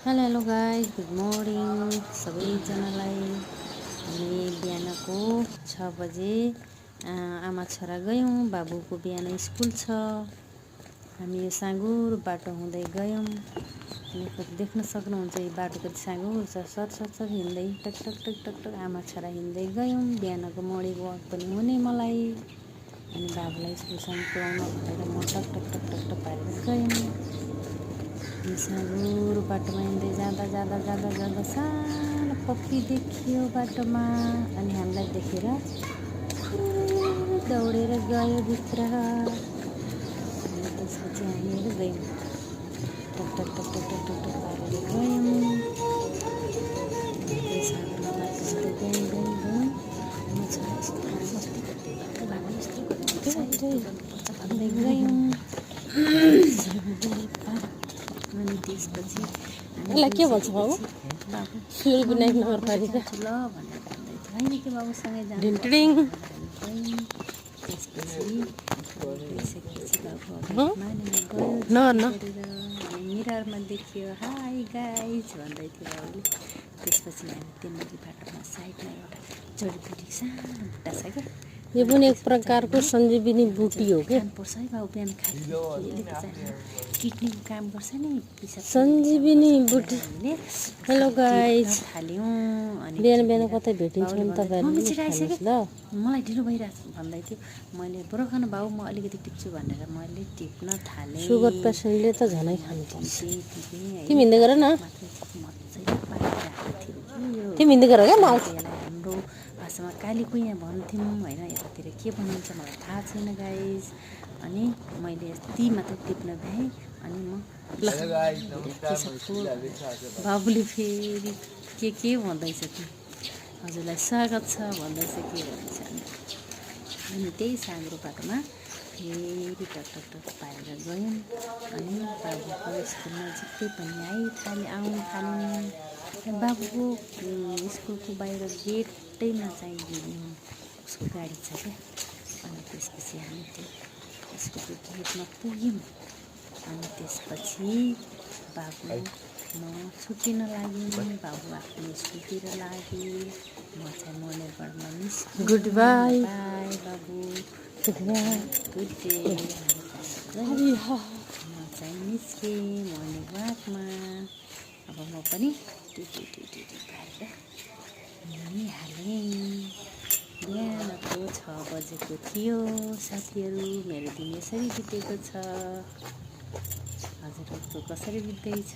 Hello hello guys, good morning सबैजनालाई। हामी बिहानको 6 बजे आमा छोरा गयौँ। बाबुको बिहान स्कुल छ। हामी यो साँगुरो बाटो हुँदै गयौँ। देख्न सक्नुहुन्छ यो बाटो कति साँगुरो छ। सर हिँड्दै टक टक टक टक टक आमा छोरा हिँड्दै गयौँ। बिहानको मर्निङ वाक पनि हुने मलाई। अनि बाबुलाई स्कुलसम्म पुऱ्याउन भनेर म टक टक टक टक टक पारेर गयौँ। साँगुरो बाटोमा हिँड्दै जाँदा सानो पक्षी देखियो बाटोमा। अनि हामीलाई देखेर दौडेर गयो भित्र। अनि त्यसपछि हामीहरू गयौँ, टक टक टक टक टक टक टक पारेर गयौँ। त्यो साँगुरो बाटो हुँदै गयौँ। म छोरा यस्तो मस्ती गर्दै बाटो बाटो यस्तो गर्नुपर्छ भन्दै गयौँ। अनि त्यसपछि यसलाई के भन्छ बाबु? बाबु सिलगढी विनायक नगरपालिका ल भनेर भन्दै थियो। होइन कि बाबुसँगै जानु ढिन्टिडिङ। त्यसपछि गइसकेपछि बाबु न न अनि मिररमा देखियो हाई गाइज भन्दै थियो बाबुले। त्यसपछि हामी त्यो नदी बाटोमा साइडमा एउटा जडीबुटी सानो बुट्टा छ क्या। यो पनि एक प्रकारको सञ्जीवनी बुटी हो क्या। खानुपर्छ है बाबु, बिहान किडनीको काम गर्छ नि, पिसाब सञ्जीवनी बुटी। हेलो गाइस, थाल्यौँ। अनि बिहान कतै भेटिन्छौँ तपाईँहरूले ल। मलाई ढिलो भइरहेछ भन्दै थियो। मैले बरु खानु बाबु, म अलिकति टिप्छु भनेर मैले टिप्न थालेँ। सुगर पेसेन्टले त झनै खानुपर्छ। तिमी हिँड्दै गर न। तिमी हिँड्दै गर क्या, म आउँछु। हाम्रो भाषामा काली कुइँ भन्थ्यौँ होइन। यतातिर के भनिन्छ मलाई थाहा छैन गाइज। अनि मैले यति मात्रै टिप्न भ्याएँ। अनि म बाबुले फेरि के भन्दैछ कि हजुरलाई स्वागत छ भन्दैछ, के भन्दैछ। अनि त्यही साँगुरो बाटोमा फेरि टक टक टक पारेर गयौँ। अनि बाबुको स्कुल नजिकै पनि आउनु थाल्यौँ। बाबुको स्कुलको बाहिर गेटैमा चाहिँ उसको गाडी छ क्या। अनि त्यसपछि हामी त्यो स्कुलको गेटमा पुग्यौँ। अनि त्यसपछि बाबु म छुट्टिन लाग्यौँ। बाबु आफ्नो स्कुलतिर लाग्यो। म चाहिँ मोनेरबारमा निस्केँ। गुड बाई बाई बाबु, गुड बाई गुड डे। म चाहिँ निस्केँ मोर्निङ वाकमा। अब म पनि टिटी पारेर हिँडिहालेँ। बिहानको 6 बजेको थियो साथीहरू। मेरो दिन यसरी बितेको छ। हजुरहरूको कसरी बित्दैछ?